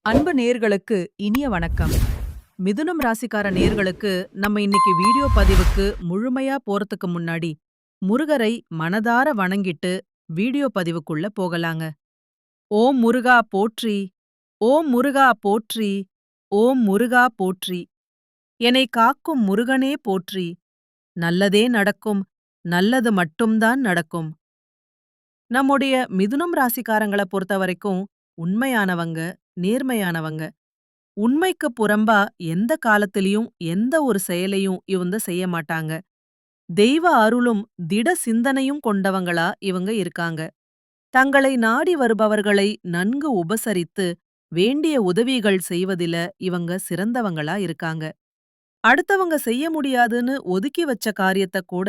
அன்பு நேர்களுக்கு இனிய வணக்கம். மிதுனம் ராசிக்கார நேர்களுக்கு நம்ம இன்னைக்கு வீடியோ பதிவுக்கு முழுமையா போறதுக்கு முன்னாடி முருகரை மனதார வணங்கிட்டு வீடியோ பதிவுக்குள்ள போகலாங்க. ஓம் முருகா போற்றி, ஓம் முருகா போற்றி, ஓம் முருகா போற்றி. என்னை காக்கும் முருகனே போற்றி. நல்லதே நடக்கும், நல்லது மட்டும்தான் நடக்கும். நம்முடைய மிதுனம் ராசிக்காரங்கள பொறுத்தவரைக்கும் உண்மையானவங்க, நேர்மையானவங்க. உண்மைக்கு புறம்பா எந்த காலத்திலயும் எந்த ஒரு செயலையும் இவங்க செய்ய மாட்டாங்க. தெய்வ அருளும் திட சிந்தனையும் கொண்டவங்களா இவங்க இருக்காங்க. தங்களை நாடி வருபவர்களை நன்கு உபசரித்து வேண்டிய உதவிகள் செய்வதில இவங்க சிறந்தவங்களா இருக்காங்க. அடுத்தவங்க செய்ய முடியாதுன்னு ஒதுக்கி வச்ச காரியத்த கூட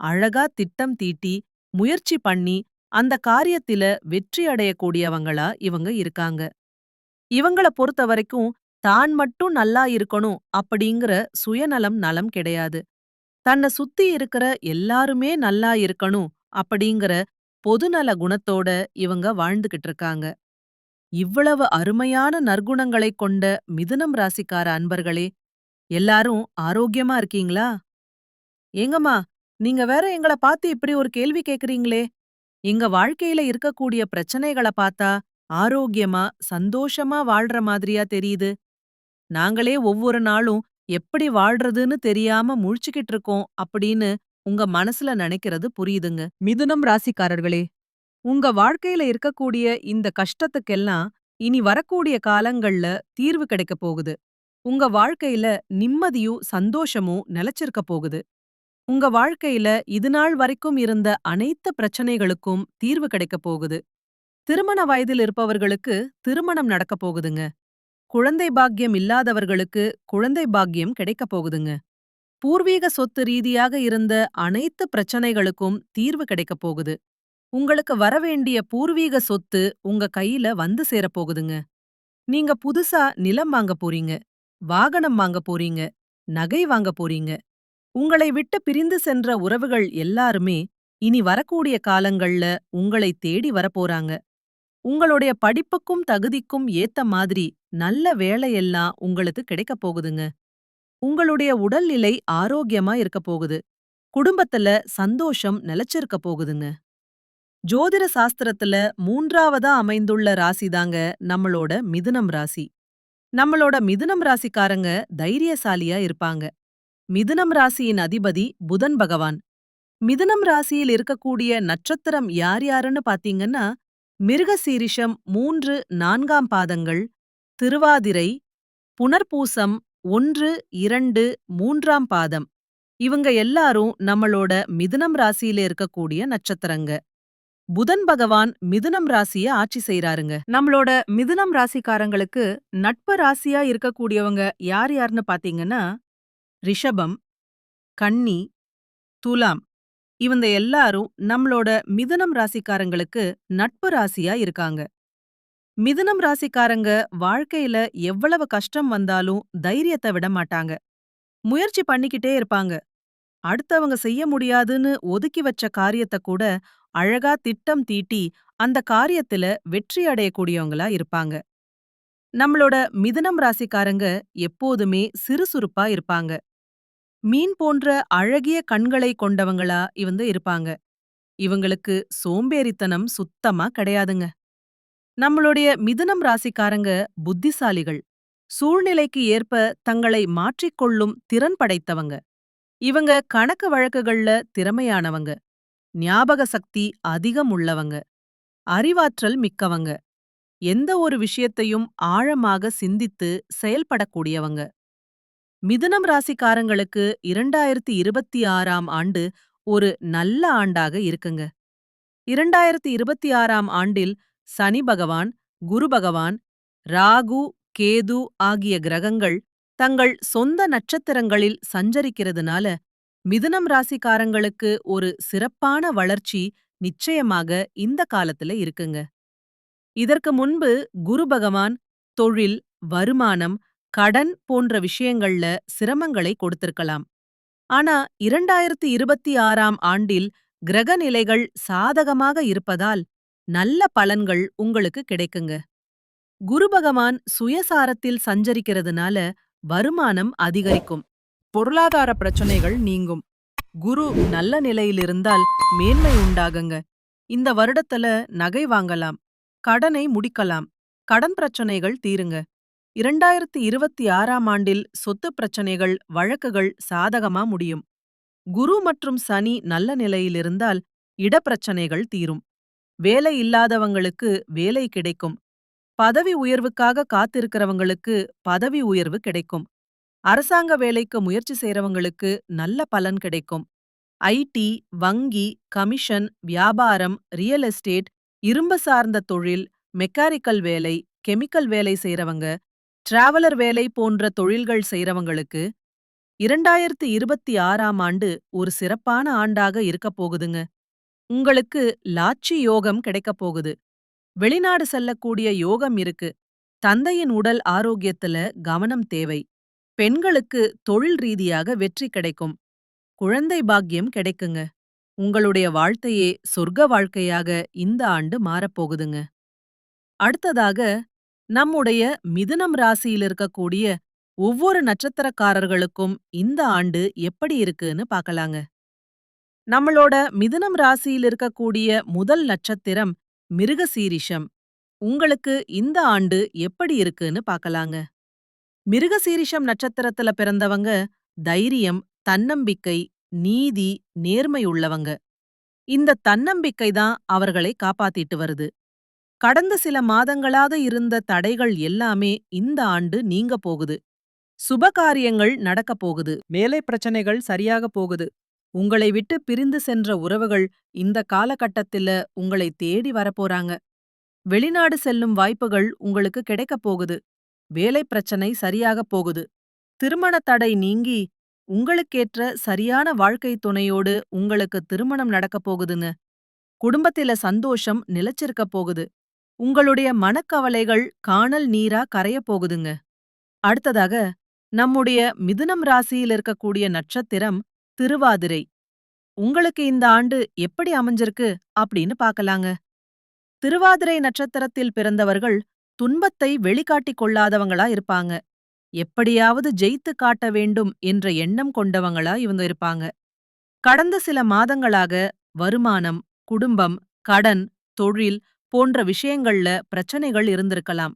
அழகா திட்டம் தீட்டி முயற்சி பண்ணி அந்த காரியத்தில வெற்றி அடையக்கூடியவங்களா இவங்க இருக்காங்க. இவங்கள பொறுத்தவரைக்கும் தான் மட்டும் நல்லா இருக்கணும் அப்படிங்கிற சுயநலம் நலம் கிடையாது. தன்னை சுத்தி இருக்கிற எல்லாருமே நல்லா இருக்கணும் அப்படிங்கிற பொதுநல குணத்தோட இவங்க வாழ்ந்துகிட்டு இருக்காங்க. இவ்வளவு அருமையான நற்குணங்களைக் கொண்ட மிதுனம் ராசிக்கார அன்பர்களே, எல்லாரும் ஆரோக்கியமா இருக்கீங்களா? ஏங்கம்மா, நீங்க வேற எங்கள பார்த்து இப்படி ஒரு கேள்வி கேக்குறீங்களே? எங்க வாழ்க்கையில இருக்கக்கூடிய பிரச்சனைகள பார்த்தா ஆரோக்கியமா, சந்தோஷமா வாழ்ற மாதிரியா தெரியுது. நாங்களே ஒவ்வொரு நாளும் எப்படி வாழ்றதுன்னு தெரியாம முழிச்சுக்கிட்டு இருக்கோம் அப்படின்னு உங்க மனசுல நினைக்கிறது புரியுதுங்க. மிதுனம் ராசிக்காரர்களே, உங்க வாழ்க்கையில இருக்கக்கூடிய இந்த கஷ்டத்துக்கெல்லாம் இனி வரக்கூடிய காலங்கள்ல தீர்வு கிடைக்க போகுது. உங்க வாழ்க்கையில நிம்மதியும் சந்தோஷமும் நிலைச்சிருக்க போகுது. உங்க வாழ்க்கையில இதுநாள் வரைக்கும் இருந்த அனைத்து பிரச்சனைகளுக்கும் தீர்வு கிடைக்க போகுது. திருமண வயதில் இருப்பவர்களுக்கு திருமணம் நடக்க போகுதுங்க. குழந்தை பாக்கியம் இல்லாதவர்களுக்கு குழந்தை பாக்கியம் கிடைக்கப் போகுதுங்க. பூர்வீக சொத்து ரீதியாக இருந்த அனைத்து பிரச்சனைகளுக்கும் தீர்வு கிடைக்கப் போகுது. உங்களுக்கு வரவேண்டிய பூர்வீக சொத்து உங்க கையில வந்து சேரப் போகுதுங்க. நீங்க புதுசா நிலம் வாங்க போறீங்க, வாகனம் வாங்க போறீங்க, நகை வாங்க போறீங்க. உங்களை விட்டு பிரிந்து சென்ற உறவுகள் எல்லாருமே இனி வரக்கூடிய காலங்கள்ல உங்களை தேடி வரப்போறாங்க. உங்களுடைய படிப்புக்கும் தகுதிக்கும் ஏத்த மாதிரி நல்ல வேலையெல்லாம் உங்களுக்கு கிடைக்கப் போகுதுங்க. உங்களுடைய உடல்நிலை ஆரோக்கியமா இருக்க போகுது. குடும்பத்துல சந்தோஷம் நிலைச்சிருக்க போகுதுங்க. ஜோதிட சாஸ்திரத்துல 3வதா அமைந்துள்ள ராசிதாங்க நம்மளோட மிதுனம் ராசி. நம்மளோட மிதுனம் ராசிக்காரங்க தைரியசாலியா இருப்பாங்க. மிதுனம் ராசியின் அதிபதி புதன் பகவான். மிதுனம் ராசியில் இருக்கக்கூடிய நட்சத்திரம் யார் யாருன்னு பாத்தீங்கன்னா, மிருகசீரிஷம் 3, 4ஆம் பாதங்கள், திருவாதிரை, புனர்பூசம் 1, 2, 3ஆம் பாதம். இவங்க எல்லாரும் நம்மளோட மிதுனம் ராசியில இருக்கக்கூடிய நட்சத்திரங்க. புதன் பகவான் மிதுனம் ராசிய ஆட்சி செய்றாருங்க. நம்மளோட மிதுனம் ராசிக்காரங்களுக்கு நட்பு ராசியா இருக்கக்கூடியவங்க யார் யாருன்னு பாத்தீங்கன்னா, ரிஷபம், கன்னி, துலாம். இவங்க எல்லாரும் நம்மளோட மிதுனம் ராசிக்காரங்களுக்கு நட்பு ராசியா இருக்காங்க. மிதுனம் ராசிக்காரங்க வாழ்க்கையில எவ்வளவு கஷ்டம் வந்தாலும் தைரியத்தை விட மாட்டாங்க. முயற்சி பண்ணிக்கிட்டே இருப்பாங்க. அடுத்தவங்க செய்ய முடியாதுன்னு ஒதுக்கி வச்ச காரியத்த கூட அழகா திட்டம் தீட்டி அந்த காரியத்துல வெற்றி அடையக்கூடியவங்களா இருப்பாங்க. நம்மளோட மிதுனம் ராசிக்காரங்க எப்போதுமே சிறுசுறுப்பா இருப்பாங்க. மீன் போன்ற அழகிய கண்களை கொண்டவங்களா இவங்க இருப்பாங்க. இவங்களுக்கு சோம்பேறித்தனம் சுத்தமா கிடையாதுங்க. நம்மளுடைய மிதுனம் ராசிக்காரங்க புத்திசாலிகள். சூழ்நிலைக்கு ஏற்ப தங்களை மாற்றிக்கொள்ளும் திறன் படைத்தவங்க. இவங்க கணக்கு வழக்குகள்ல திறமையானவங்க. ஞாபக சக்தி அதிகம் உள்ளவங்க. அறிவாற்றல் மிக்கவங்க. எந்த ஒரு விஷயத்தையும் ஆழமாக சிந்தித்து செயல்படக்கூடியவங்க. மிதுனம் ராசிக்காரங்களுக்கு 2026ஆம் ஆண்டு ஒரு நல்ல ஆண்டாக இருக்குங்க. 2026ஆம் ஆண்டில் சனி பகவான், குரு பகவான், ராகு, கேது ஆகிய கிரகங்கள் தங்கள் சொந்த நட்சத்திரங்களில் சஞ்சரிக்கிறதுனால மிதுனம் ராசிக்காரங்களுக்கு ஒரு சிறப்பான வளர்ச்சி நிச்சயமாக இந்த காலத்துல இருக்குங்க. இதற்கு முன்பு குரு பகவான் தொழில், வருமானம், கடன் போன்ற விஷயங்கள்ல சிரமங்களை கொடுத்திருக்கலாம். ஆனா 2026ஆம் ஆண்டில் கிரக நிலைகள் சாதகமாக இருப்பதால் நல்ல பலன்கள் உங்களுக்கு கிடைக்குங்க. குரு பகவான் சுயசாரத்தில் சஞ்சரிக்கிறதுனால வருமானம் அதிகரிக்கும். பொருளாதார பிரச்சனைகள் நீங்கும். குரு நல்ல நிலையில் இருந்தால் மேன்மை உண்டாகுங்க. இந்த வருடத்துல நகை வாங்கலாம், கடனை முடிக்கலாம், கடன் பிரச்சனைகள் தீருங்க. 2026ஆம் ஆண்டில் சொத்து பிரச்சனைகள், வழக்குகள் சாதகமா முடியும். குரு மற்றும் சனி நல்ல நிலையில் இருந்தால் இடப்பிரச்சனைகள் தீரும். வேலை இல்லாதவங்களுக்கு வேலை கிடைக்கும். பதவி உயர்வுக்காக காத்திருக்கிறவங்களுக்கு பதவி உயர்வு கிடைக்கும். அரசாங்க வேலைக்கு முயற்சி செய்றவங்களுக்கு நல்ல பலன் கிடைக்கும். ஐடி, வங்கி, கமிஷன், வியாபாரம், ரியல் எஸ்டேட், இரும்பு சார்ந்த தொழில், மெக்கானிக்கல் வேலை, கெமிக்கல் வேலை செய்றவங்க, டிராவலர் வேலை போன்ற தொழில்கள் செய்றவங்களுக்கு 2026ஆம் ஆண்டு ஒரு சிறப்பான ஆண்டாக இருக்கப் போகுதுங்க. உங்களுக்கு லாட்சி யோகம் கிடைக்கப் போகுது. வெளிநாடு செல்லக்கூடிய யோகம் இருக்கு. தந்தையின் உடல் ஆரோக்கியத்துல கவனம் தேவை. பெண்களுக்கு தொழில் ரீதியாக வெற்றி கிடைக்கும். குழந்தை பாக்கியம் கிடைக்குங்க. உங்களுடைய வாழ்க்கையே சொர்க்க வாழ்க்கையாக இந்த ஆண்டு மாறப்போகுதுங்க. அடுத்ததாக நம்முடைய மிதுனம் ராசியில் இருக்கக்கூடிய ஒவ்வொரு நட்சத்திரக்காரர்களுக்கும் இந்த ஆண்டு எப்படி இருக்குன்னு பார்க்கலாங்க. நம்மளோட மிதுனம் ராசியில் இருக்கக்கூடிய முதல் நட்சத்திரம் மிருகசீரிஷம். உங்களுக்கு இந்த ஆண்டு எப்படி இருக்குன்னு பார்க்கலாங்க. மிருகசீரிஷம் நட்சத்திரத்துல பிறந்தவங்க தைரியம், தன்னம்பிக்கை, நீதி, நேர்மை உள்ளவங்க. இந்த தன்னம்பிக்கை தான் அவர்களை காப்பாத்திட்டு வருது. கடந்த சில மாதங்களாக இருந்த தடைகள் எல்லாமே இந்த ஆண்டு நீங்க போகுது. சுபகாரியங்கள் நடக்க போகுது. வேலை பிரச்சனைகள் சரியாக போகுது. உங்களை விட்டு பிரிந்து சென்ற உறவுகள் இந்த காலகட்டத்தில உங்களை தேடி வரப்போறாங்க. வெளிநாடு செல்லும் வாய்ப்புகள் உங்களுக்கு கிடைக்கப் போகுது. வேலை பிரச்சனை சரியாக போகுது. திருமண தடை நீங்கி உங்களுக்கேற்ற சரியான வாழ்க்கை துணையோடு உங்களுக்கு திருமணம் நடக்கப் போகுதுங்க. குடும்பத்தில சந்தோஷம் நிலைச்சிருக்க போகுது. உங்களுடைய மனக்கவலைகள் காணல் நீரா கரையப் போகுதுங்க. அடுத்ததாக நம்முடைய மிதுனம் ராசியில் இருக்கக்கூடிய நட்சத்திரம் திருவாதிரை. உங்களுக்கு இந்த ஆண்டு எப்படி அமைஞ்சிருக்கு அப்படின்னு பார்க்கலாங்க. திருவாதிரை நட்சத்திரத்தில் பிறந்தவர்கள் துன்பத்தை வெளிக்காட்டிக் கொள்ளாதவங்களா இருப்பாங்க. எப்படியாவது ஜெயித்து காட்ட வேண்டும் என்ற எண்ணம் கொண்டவங்களா இவங்க இருப்பாங்க. கடந்த சில மாதங்களாக வருமானம், குடும்பம், கடன், தொழில் போன்ற விஷயங்கள்ல பிரச்சனைகள் இருந்திருக்கலாம்.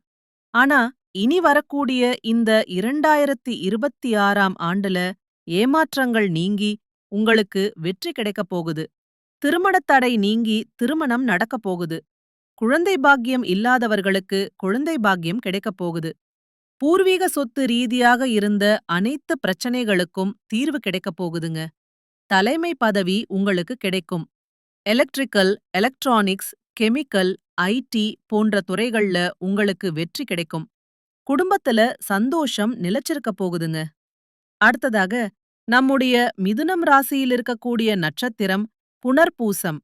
ஆனா இனி வரக்கூடிய இந்த 2026ஆம் ஆண்டுல ஏமாற்றங்கள் நீங்கி உங்களுக்கு வெற்றி கிடைக்கப் போகுது. திருமணத் தடை நீங்கி திருமணம் நடக்கப் போகுது. குழந்தை பாக்கியம் இல்லாதவர்களுக்கு குழந்தை பாக்கியம் கிடைக்கப் போகுது. பூர்வீக சொத்து ரீதியாக இருந்த அனைத்து பிரச்சனைகளுக்கும் தீர்வு கிடைக்கப் போகுதுங்க. தலைமை பதவி உங்களுக்கு கிடைக்கும். எலக்ட்ரிக்கல், எலக்ட்ரானிக்ஸ், கெமிக்கல், ஐடி போன்ற துறைகள்ல உங்களுக்கு வெற்றி கிடைக்கும். குடும்பத்துல சந்தோஷம் நிலைச்சிருக்க போகுதுங்க. அடுத்ததாக நம்முடைய மிதுனம் ராசியில் இருக்கக்கூடிய நட்சத்திரம் புனர்பூசம்.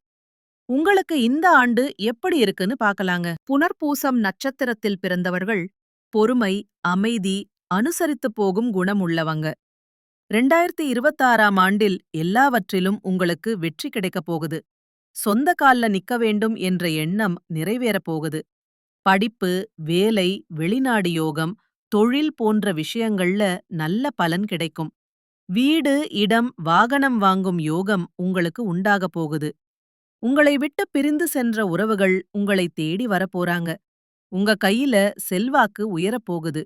உங்களுக்கு இந்த ஆண்டு எப்படி இருக்குன்னு பார்க்கலாங்க. புனர்பூசம் நட்சத்திரத்தில் பிறந்தவர்கள் பொறுமை, அமைதி, அனுசரித்து போகும் குணம் உள்ளவங்க. 2026ஆம் ஆண்டில் எல்லாவற்றிலும் உங்களுக்கு வெற்றி கிடைக்கப் போகுது. சொந்த கால்ல நிக்க வேண்டும் என்ற எண்ணம் நிறைவேறப் போகுது. படிப்பு, வேலை, வெளிநாடு யோகம், தொழில் போன்ற விஷயங்கள்ல நல்ல பலன் கிடைக்கும். வீடு, இடம், வாகனம் வாங்கும் யோகம் உங்களுக்கு உண்டாகப் போகுது. உங்களை விட்டு பிரிந்து சென்ற உறவுகள் உங்களை தேடி வரப்போறாங்க. உங்க கையில செல்வாக்கு உயரப் போகுது.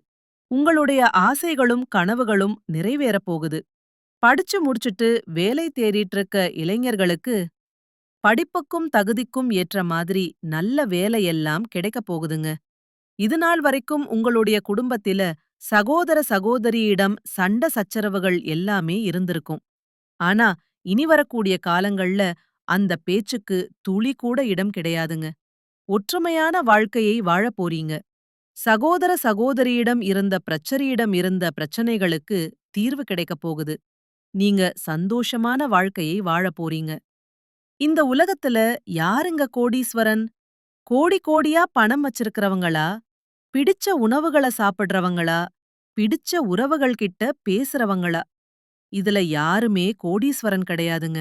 உங்களுடைய ஆசைகளும் கனவுகளும் நிறைவேறப் போகுது. படிச்சு முடிச்சுட்டு வேலை தேடிட்டு இருக்க இளைஞர்களுக்கு படிப்புக்கும் தகுதிக்கும் ஏற்ற மாதிரி நல்ல வேலையெல்லாம் கிடைக்கப் போகுதுங்க. இதுநாள் வரைக்கும் உங்களுடைய குடும்பத்தில சகோதர சகோதரியிடம் சண்ட சச்சரவுகள் எல்லாமே இருந்திருக்கும். ஆனா இனி வரக்கூடிய காலங்கள்ல அந்த பேச்சுக்கு துளி கூட இடம் கிடையாதுங்க. ஒற்றுமையான வாழ்க்கையை வாழப் போறீங்க. சகோதர சகோதரியிடம் இருந்த பிரச்சனையிடம் இருந்த பிரச்சனைகளுக்கு தீர்வு கிடைக்கப் போகுது. நீங்க சந்தோஷமான வாழ்க்கையை வாழப் போறீங்க. இந்த உலகத்துல யாருங்க கோடீஸ்வரன்? கோடி கோடியா பணம் வச்சிருக்கிறவங்களா? பிடிச்ச உணவுகள சாப்பிடுறவங்களா? பிடிச்ச உறவுகள் கிட்ட பேசுறவங்களா? இதுல யாருமே கோடீஸ்வரன் கிடையாதுங்க.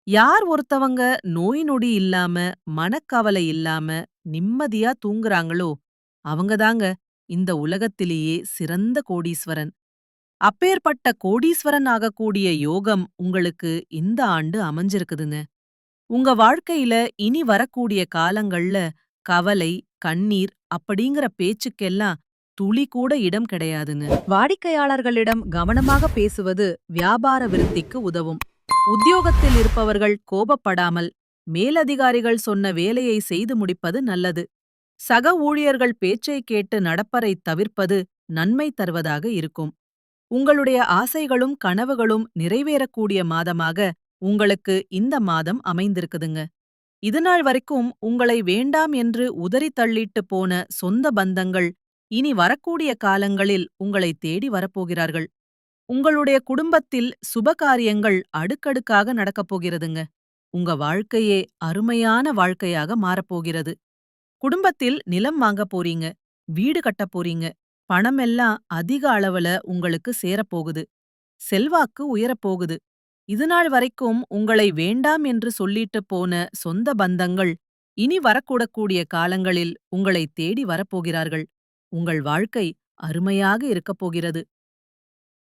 யார் ஒருத்தவங்க நோய் நொடி இல்லாம, மனக்கவலை இல்லாம, நிம்மதியா தூங்குறாங்களோ, அவங்கதாங்க இந்த உலகத்திலேயே சிறந்த கோடீஸ்வரன். அப்பேற்பட்ட கோடீஸ்வரன் ஆகக்கூடிய யோகம் உங்களுக்கு இந்த ஆண்டு அமைஞ்சிருக்குதுங்க. உங்க வாழ்க்கையில இனி வரக்கூடிய காலங்கள்ல கவலை, கண்ணீர் அப்படிங்கிற பேச்சுக்கெல்லாம் துளி கூட இடம் கிடையாதுங்க. வாடிக்கையாளர்களிடம் கவனமாக பேசுவது வியாபார விருத்திக்கு உதவும். உத்தியோகத்தில் இருப்பவர்கள் கோபப்படாமல் மேலதிகாரிகள் சொன்ன வேலையை செய்து முடிப்பது நல்லது. சக ஊழியர்கள் பேச்சை கேட்டு நடப்பதை தவிர்ப்பது நன்மை தருவதாக இருக்கும். உங்களுடைய ஆசைகளும் கனவுகளும் நிறைவேறக்கூடிய மாதமாக உங்களுக்கு இந்த மாதம் அமைந்திருக்குதுங்க. இதுநாள் வரைக்கும் உங்களை வேண்டாம் என்று உதறி தள்ளிட்டு போன சொந்த பந்தங்கள் இனி வரக்கூடிய காலங்களில் உங்களை தேடி வரப்போகிறார்கள். உங்களுடைய குடும்பத்தில் சுபகாரியங்கள் அடுக்கடுக்காக நடக்கப் போகிறதுங்க. உங்க வாழ்க்கையே அருமையான வாழ்க்கையாக மாறப்போகிறது. குடும்பத்தில் நிலம் வாங்கப் போறீங்க, வீடு கட்டப் போறீங்க, பணமெல்லாம் அதிக அளவுல உங்களுக்கு சேரப்போகுது. செல்வாக்கு உயரப்போகுது. இதுநாள் வரைக்கும் உங்களை வேண்டாம் என்று சொல்லிட்டு போன சொந்த பந்தங்கள் இனி வரக்கூடக்கூடிய காலங்களில் உங்களை தேடி வரப்போகிறார்கள். உங்கள் வாழ்க்கை அருமையாக இருக்கப் போகிறது.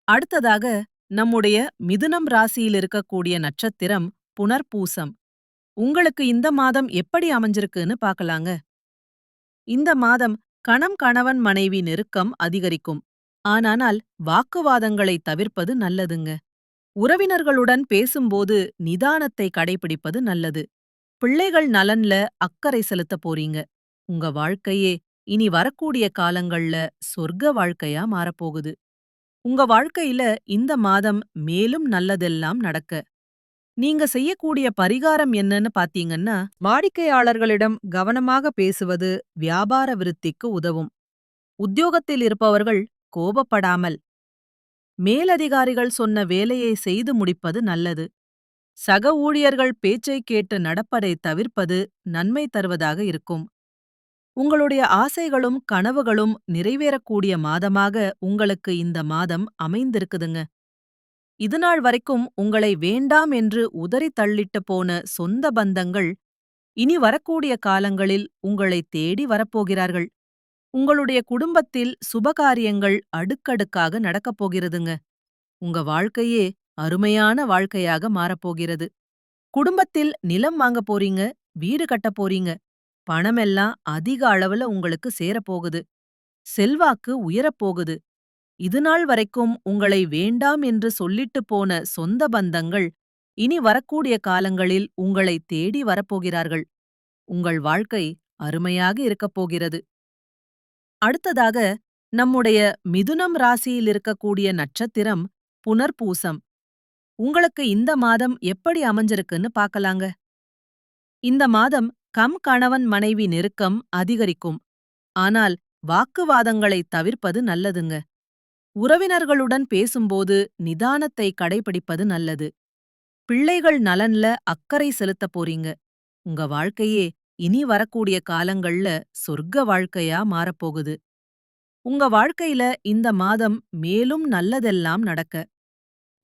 அடுத்ததாக நம்முடைய மிதுனம் ராசியில் இருக்கக்கூடிய நட்சத்திரம் புனர்பூசம். உங்களுக்கு இந்த மாதம் எப்படி அமைஞ்சிருக்குன்னு பார்க்கலாங்க. இந்த மாதம் கணவன் மனைவி நெருக்கம் அதிகரிக்கும். ஆனால் வாக்குவாதங்களை தவிர்ப்பது நல்லதுங்க. உறவினர்களுடன் பேசும்போது நிதானத்தை கடைபிடிப்பது நல்லது. பிள்ளைகள் நலன்ல அக்கறை செலுத்தப் போறீங்க. உங்க வாழ்க்கையே இனி வரக்கூடிய காலங்கள்ல சொர்க்க வாழ்க்கையா மாறப்போகுது. உங்க வாழ்க்கையில இந்த மாதம் மேலும் நல்லதெல்லாம் நடக்க நீங்க செய்யக்கூடிய பரிகாரம் என்னன்னு பாத்தீங்கன்னா, வாடிக்கையாளர்களிடம் கவனமாக பேசுவது வியாபார விருத்திக்கு உதவும். உத்தியோகத்தில் இருப்பவர்கள் கோபப்படாமல் மேலதிகாரிகள் சொன்ன வேலையை செய்து முடிப்பது நல்லது. சக ஊழியர்கள் பேச்சை கேட்டு நடப்பதை தவிர்ப்பது நன்மை தருவதாக இருக்கும். உங்களுடைய ஆசைகளும் கனவுகளும் நிறைவேறக்கூடிய மாதமாக உங்களுக்கு இந்த மாதம் அமைந்திருக்குதுங்க. இதுநாள் வரைக்கும் உங்களை வேண்டாம் என்று உதறி தள்ளிட்டு போன சொந்த பந்தங்கள் இனி வரக்கூடிய காலங்களில் உங்களை தேடி வரப்போகிறார்கள். உங்களுடைய குடும்பத்தில் சுபகாரியங்கள் அடுக்கடுக்காக நடக்கப் போகிறதுங்க. உங்க வாழ்க்கையே அருமையான வாழ்க்கையாக மாறப்போகிறது. குடும்பத்தில் நிலம் வாங்கப் போறீங்க, வீடு கட்டப் போறீங்க. பணமெல்லாம் அதிக அளவுல உங்களுக்கு சேரப்போகுது. செல்வாக்கு உயரப்போகுது. இதுநாள் வரைக்கும் உங்களை வேண்டாம் என்று சொல்லிட்டு போன சொந்த பந்தங்கள் இனி வரக்கூடிய காலங்களில் உங்களை தேடி வரப்போகிறார்கள். உங்கள் வாழ்க்கை அருமையாக இருக்கப் போகிறது. அடுத்ததாக நம்முடைய மிதுனம் ராசியில் இருக்கக்கூடிய நட்சத்திரம் புனர்பூசம். உங்களுக்கு இந்த மாதம் எப்படி அமைஞ்சிருக்குன்னு பார்க்கலாங்க. இந்த மாதம் கணவன் மனைவி நெருக்கம் அதிகரிக்கும். ஆனால் வாக்குவாதங்களை தவிர்ப்பது நல்லதுங்க. உறவினர்களுடன் பேசும்போது நிதானத்தை கடைபிடிப்பது நல்லது. பிள்ளைகள் நலன்ல அக்கறை செலுத்தப் போறீங்க. உங்க வாழ்க்கையே இனி வரக்கூடிய காலங்கள்ல சொர்க்க வாழ்க்கையா மாறப்போகுது. உங்க வாழ்க்கையில இந்த மாதம் மேலும் நல்லதெல்லாம் நடக்க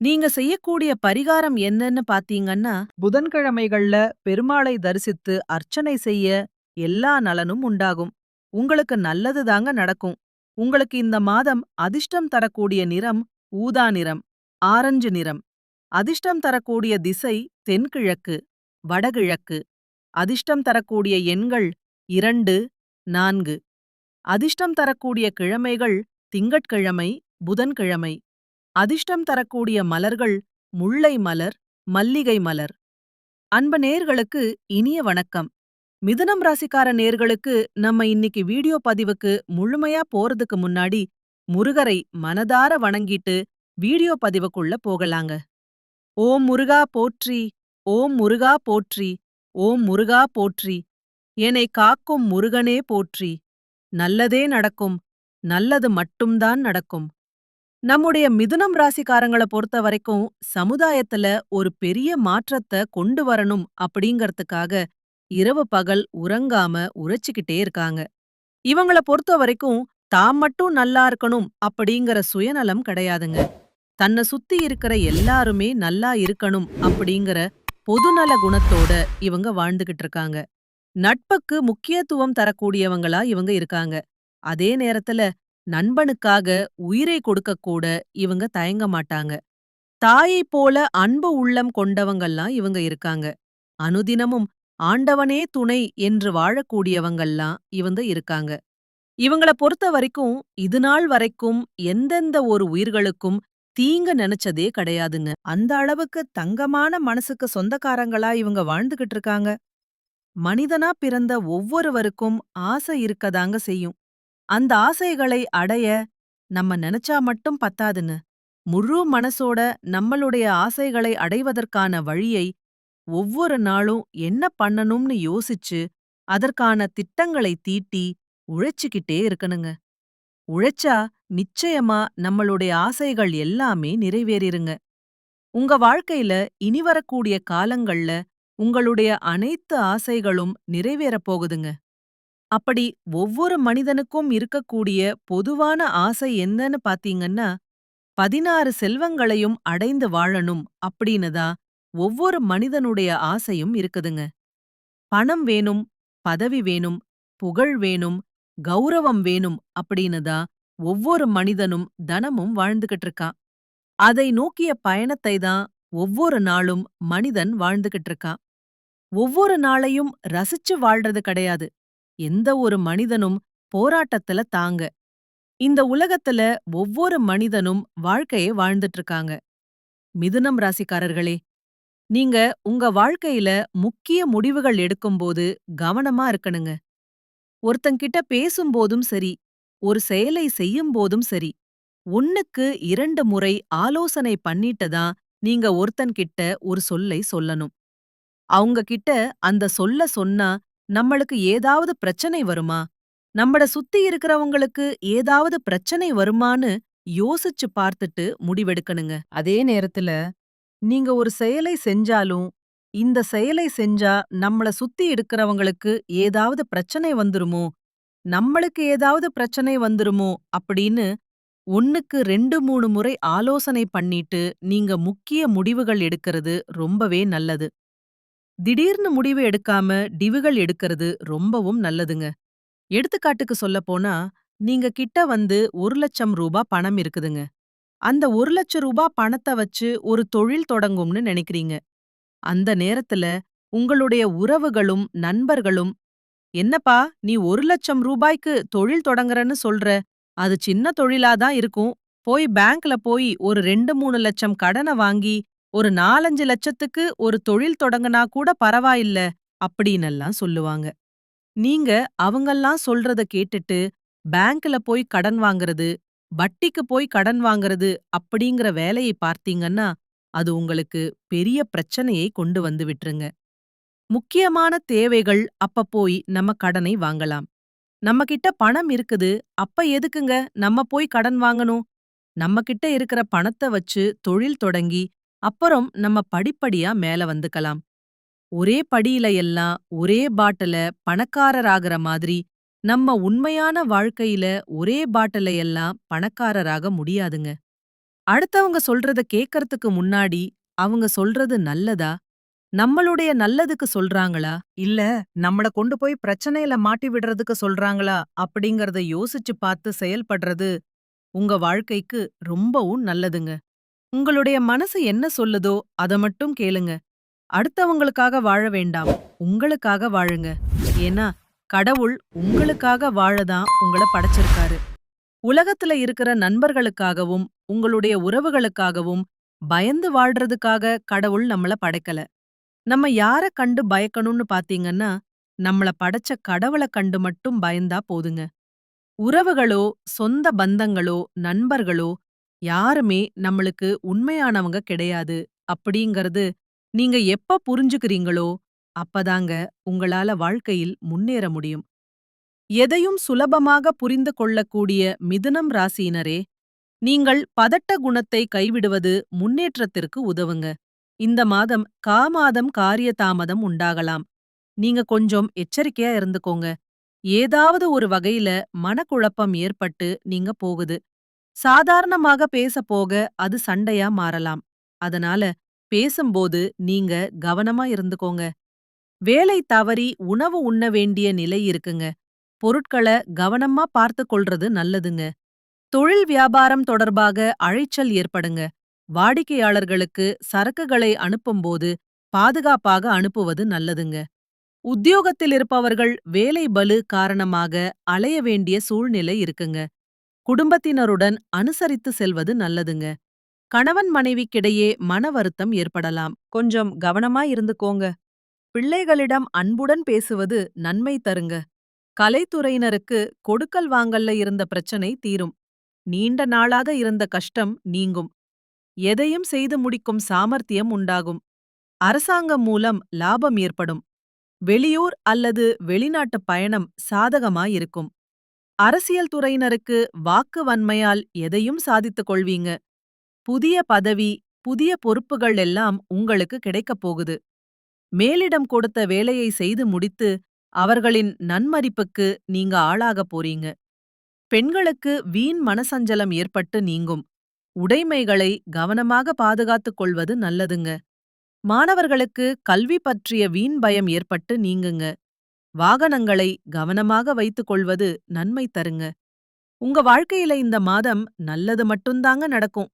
நீங்க செய்யக்கூடிய பரிகாரம் என்னன்னு பாத்தீங்கன்னா, புதன்கிழமைகள்ல பெருமாளை தரிசித்து அர்ச்சனை செய்ய எல்லா நலனும் உண்டாகும். உங்களுக்கு நல்லது தாங்க நடக்கும். உங்களுக்கு இந்த மாதம் அதிர்ஷ்டம் தரக்கூடிய நிறம் ஊதா நிறம், ஆரஞ்சு நிறம். அதிர்ஷ்டம் தரக்கூடிய திசை தென்கிழக்கு, வடகிழக்கு. அதிர்ஷ்டம் தரக்கூடிய எண்கள் 2, 4. அதிர்ஷ்டம் தரக்கூடிய கிழமைகள் திங்கட்கிழமை, புதன்கிழமை. அதிர்ஷ்டம் தரக்கூடிய மலர்கள் முல்லை மலர், மல்லிகை மலர். அன்பு நேயர்களுக்கு இனிய வணக்கம். மிதுனம் ராசிக்கார நேயர்களுக்கு நம்ம இன்னைக்கு வீடியோ பதிவுக்கு முழுமையா போறதுக்கு முன்னாடி முருகரை மனதார வணங்கிட்டு வீடியோ பதிவுக்குள்ள போகலாங்க. ஓம் முருகா போற்றி, ஓம் முருகா போற்றி, ஓம் முருகா போற்றி. என்னை காக்கும் முருகனே போற்றி. நல்லதே நடக்கும், நல்லது மட்டும்தான் நடக்கும். நம்முடைய மிதுனம் ராசிக்காரங்கள பொறுத்த வரைக்கும் சமுதாயத்துல ஒரு பெரிய மாற்றத்தை கொண்டு வரணும் அப்படிங்கறதுக்காக இரவு பகல் உறங்காம உழைச்சுக்கிட்டே இருக்காங்க. இவங்கள பொறுத்த வரைக்கும் தாம் மட்டும் நல்லா இருக்கணும் அப்படிங்கிற சுயநலம் கிடையாதுங்க. தன்னை சுத்தி இருக்கிற எல்லாருமே நல்லா இருக்கணும் அப்படிங்கிற பொதுநல குணத்தோட இவங்க வாழ்ந்துகிட்டு இருக்காங்க. நட்புக்கு முக்கியத்துவம் தரக்கூடியவங்களா இவங்க இருக்காங்க. அதே நேரத்துல நண்பனுக்காக உயிரை கொடுக்க கூட இவங்க தயங்க மாட்டாங்க. தாயைப் போல அன்பு உள்ளம் கொண்டவங்கல்லாம் இவங்க இருக்காங்க. அனுதினமும் ஆண்டவனே துணை என்று வாழக்கூடியவங்கல்லாம் இவங்க இருக்காங்க. இவங்கள பொறுத்த வரைக்கும் இதுநாள் வரைக்கும் எந்தெந்த ஒரு உயிர்களுக்கும் தீங்கு நினைச்சதே கிடையாதுங்க. அந்த அளவுக்கு தங்கமான மனசுக்கு சொந்தக்காரங்களா இவங்க வாழ்ந்துகிட்டு இருக்காங்க. மனிதனா பிறந்த ஒவ்வொருவருக்கும் ஆசை இருக்கதாங்க செய்யும். அந்த ஆசைகளை அடைய நம்ம நினைச்சா மட்டும் பத்தாதுன்னு. முழு மனசோட நம்மளுடைய ஆசைகளை அடைவதற்கான வழியை ஒவ்வொரு நாளும் என்ன பண்ணணும்னு யோசிச்சு, அதற்கான திட்டங்களை தீட்டி, உழைச்சுக்கிட்டே இருக்கணுங்க. உழைச்சா நிச்சயமா நம்மளுடைய ஆசைகள் எல்லாமே நிறைவேறிருங்க. உங்க வாழ்க்கையில இனி வரக்கூடிய காலங்கள்ல உங்களுடைய அனைத்து ஆசைகளும் நிறைவேறப் போகுதுங்க. அப்படி ஒவ்வொரு மனிதனுக்கும் இருக்கக்கூடிய பொதுவான ஆசை என்னன்னு பாத்தீங்கன்னா, 16 செல்வங்களையும் அடைந்து வாழணும் அப்படின்னு தான் ஒவ்வொரு மனிதனுடைய ஆசையும் இருக்குதுங்க. பணம் வேணும், பதவி வேணும், புகழ் வேணும், கௌரவம் வேணும் அப்படின்னு தான் ஒவ்வொரு மனிதனும் தினமும் வாழ்ந்துகிட்டு இருக்கான். அதை நோக்கிய பயணத்தை தான் ஒவ்வொரு நாளும் மனிதன் வாழ்ந்துகிட்டு இருக்கான். ஒவ்வொரு நாளையும் ரசிச்சு வாழ்றது கிடையாது. எந்த ஒரு மனிதனும் போராட்டத்துல தாங்க. இந்த உலகத்துல ஒவ்வொரு மனிதனும் வாழ்க்கைய வாழ்ந்துட்டு இருக்காங்க. மிதுனம் ராசிக்காரர்களே, நீங்க உங்க வாழ்க்கையில முக்கிய முடிவுகள் எடுக்கும்போது கவனமா இருக்கணுங்க. ஒருத்தங்கிட்ட பேசும்போதும் சரி, ஒரு செயலை செய்யும்போதும் சரி, 1க்கு 2 முறை ஆலோசனை பண்ணிட்டு தான் நீங்க ஒருத்தன்கிட்ட ஒரு சொல்லை சொல்லணும். அவங்க கிட்ட அந்த சொல்ல சொன்னா நம்மளுக்கு ஏதாவது பிரச்சனை வருமா? நம்மள சுத்தி இருக்கிறவங்களுக்கு ஏதாவது பிரச்சனை வருமான்னு யோசிச்சு பார்த்துட்டு முடிவெடுக்கணுங்க. அதே நேரத்துல நீங்க ஒரு செயலை செஞ்சாலும், இந்த செயலை செஞ்சா நம்மள சுத்தி இருக்கிறவங்களுக்கு ஏதாவது பிரச்சனை வந்துருமோ? நம்மளுக்கு ஏதாவது பிரச்சனை வந்துருமோ? அப்படின்னு 1க்கு 2, 3 முறை ஆலோசனை பண்ணிட்டு நீங்க முக்கிய முடிவுகள் எடுக்கிறது ரொம்பவே நல்லது. திடீர்னு முடிவு எடுக்காம டிவுகள் எடுக்கிறது ரொம்பவும் நல்லதுங்க. எடுத்துக்காட்டுக்கு சொல்லப்போனா, நீங்க கிட்ட வந்து ரூ. 1,00,000 பணம் இருக்குதுங்க. அந்த ரூ. 1,00,000 பணத்த வச்சு ஒரு தொழில் தொடங்கும்னு நினைக்கிறீங்க. அந்த நேரத்துல உங்களுடைய உறவுகளும், நண்பர்களும், "என்னப்பா நீ ரூ. 1,00,000க்கு தொழில் தொடங்குறன்னு சொல்ற, அது சின்ன தொழிலா தான் இருக்கும். போய் பேங்க்ல போய் ஒரு 2, 3 லட்சம் கடன வாங்கி, ஒரு 4, 5 லட்சத்துக்கு ஒரு தொழில் தொடங்குனா கூட பரவாயில்ல." அப்படின்னெல்லாம் சொல்லுவாங்க. நீங்க அவங்கெல்லாம் சொல்றத கேட்டுட்டு, பேங்க்ல போய் கடன் வாங்குறது, வட்டிக்கு போய் கடன் வாங்குறது அப்படிங்கிற வேலையை பார்த்தீங்கன்னா, அது உங்களுக்கு பெரிய பிரச்சனையை கொண்டு வந்து விட்டுருங்க. முக்கியமான தேவைகள் அப்ப போய் நம்ம கடனை வாங்கலாம். நம்மகிட்ட பணம் இருக்குது, அப்ப எதுக்குங்க நம்ம போய் கடன் வாங்கணும்? நம்மகிட்ட இருக்கிற பணத்த வச்சு தொழில் தொடங்கி, அப்புறம் நம்ம படிப்படியா மேல வந்துக்கலாம். ஒரே படியில எல்லாம் ஒரே பாட்டுல பணக்காரராகிற மாதிரி, நம்ம உண்மையான வாழ்க்கையில ஒரே பாட்டுல எல்லாம் பணக்காரராக முடியாதுங்க. அடுத்தவங்க சொல்றத கேக்கறதுக்கு முன்னாடி, அவங்க சொல்றது நல்லதா? நம்மளுடைய நல்லதுக்கு சொல்றாங்களா? இல்ல நம்மள கொண்டு போய் பிரச்சனையில மாட்டி விடுறதுக்கு சொல்றாங்களா? அப்படிங்கறத யோசிச்சு பார்த்து செயல்படுறது உங்க வாழ்க்கைக்கு ரொம்பவும் நல்லதுங்க. உங்களுடைய மனசு என்ன சொல்லுதோ அத மட்டும் கேளுங்க. அடுத்தவங்களுக்காக வாழ வேண்டாம். உங்களுக்காக வாழுங்க. ஏன்னா, கடவுள் உங்களுக்காக வாழ தான் உங்கள படைச்சிருக்காரு. உலகத்துல இருக்கிற நண்பர்களுக்காகவும், உங்களுடைய உறவுகளுக்காகவும் பயந்து வாழ்றதுக்காக கடவுள் நம்மள படைக்கல. நம்ம யார கண்டு பயக்கணும்னு பாத்தீங்கன்னா, நம்மள படைச்ச கடவுள கண்டு மட்டும் பயந்தா போதுங்க. உறவுகளோ, சொந்த பந்தங்களோ, நண்பர்களோ யாருமே நம்மளுக்கு உண்மையானவங்க கிடையாது அப்படிங்கறது நீங்க எப்ப புரிஞ்சுக்கிறீங்களோ, அப்பதாங்க உங்களால வாழ்க்கையில் முன்னேற முடியும். எதையும் சுலபமாக புரிந்து கொள்ளக்கூடிய மிதுனம் ராசியினரே, நீங்கள் பதட்ட குணத்தை கைவிடுவது முன்னேற்றத்திற்கு உதவுங்க. இந்த மாதம் காமாதம் காரிய தாமதம் உண்டாகலாம். நீங்க கொஞ்சம் எச்சரிக்கையா இருந்துக்கோங்க. ஏதாவது ஒரு வகையில மனக்குழப்பம் ஏற்பட்டு நீங்க போகுது. சாதாரணமாக பேச போக அது சண்டையா மாறலாம். அதனால பேசும்போது நீங்க கவனமா இருந்துக்கோங்க. வேலை தவறி உணவு உண்ண வேண்டிய நிலை இருக்குங்க. பொருட்கள கவனமா பார்த்துக் கொள்றது நல்லதுங்க. தொழில் வியாபாரம் தொடர்பாக அழைச்சல் ஏற்படுங்க. வாடிக்கையாளர்களுக்கு சரக்குகளை அனுப்பும்போது பாதுகாப்பாக அனுப்புவது நல்லதுங்க. உத்தியோகத்தில் இருப்பவர்கள் வேலை பளு காரணமாக அலைய வேண்டிய சூழ்நிலை இருக்குங்க. குடும்பத்தினருடன் அனுசரித்து செல்வது நல்லதுங்க. கணவன் மனைவிக்கிடையே மன வருத்தம் ஏற்படலாம். கொஞ்சம் கவனமா இருந்துக்கோங்க. பிள்ளைகளிடம் அன்புடன் பேசுவது நன்மை தருங்க. கலைத்துறையினருக்கு கொடுக்கல் வாங்கல்ல இருந்த பிரச்சனை தீரும். நீண்ட நாளாக இருந்த கஷ்டம் நீங்கும். எதையும் செய்து முடிக்கும் சாமர்த்தியம் உண்டாகும். அரசாங்கம் மூலம் லாபம் ஏற்படும். வெளியூர் அல்லது வெளிநாட்டு பயணம் சாதகமாயிருக்கும். அரசியல் துறையினருக்கு வாக்கு வன்மையால் எதையும் சாதித்துக் கொள்வீங்க. புதிய பதவி, புதிய பொறுப்புகள் எல்லாம் உங்களுக்கு கிடைக்கப் போகுது. மேலிடம் கொடுத்த வேலையை செய்து முடித்து அவர்களின் நன்மதிப்புக்கு நீங்க ஆளாகப் போறீங்க. பெண்களுக்கு வீண் மனசஞ்சலம் ஏற்பட்டு நீங்கும். உடைமைகளை கவனமாக பாதுகாத்துக் கொள்வது நல்லதுங்க. மாணவர்களுக்கு கல்வி பற்றிய வீண் பயம் ஏற்பட்டு நீங்குங்க. வாகனங்களை கவனமாக வைத்துக் கொள்வது நன்மை தருங்க. உங்க வாழ்க்கையில இந்த மாதம் நல்லது மட்டும்தாங்க நடக்கும்.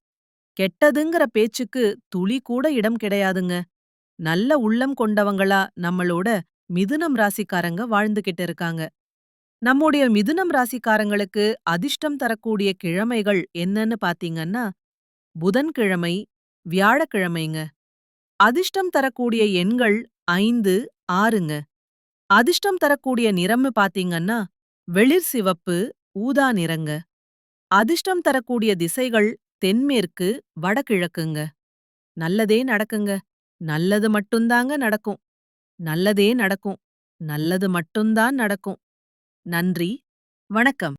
கெட்டதுங்கிற பேச்சுக்கு துளி கூட இடம் கிடையாதுங்க. நல்ல உள்ளம் கொண்டவங்களா நம்மளோட மிதுனம் ராசிக்காரங்க வாழ்ந்துகிட்டு இருக்காங்க. நம்முடைய மிதுனம் ராசிக்காரங்களுக்கு அதிர்ஷ்டம் தரக்கூடிய கிழமைகள் என்னன்னு பாத்தீங்கன்னா, புதன்கிழமை, வியாழக்கிழமைங்க. அதிர்ஷ்டம் தரக்கூடிய எண்கள் 5, 6ங்க. அதிர்ஷ்டம் தரக்கூடிய நிறம்னு பாத்தீங்கன்னா, வெளிர் சிவப்பு, ஊதா நிறங்க. அதிர்ஷ்டம் தரக்கூடிய திசைகள் தென்மேற்கு, வடகிழக்குங்க. நல்லதே நடக்குங்க. நல்லது மட்டும்தாங்க நடக்கும். நல்லதே நடக்கும். நல்லது மட்டும்தான் நடக்கும். நன்றி. வணக்கம்.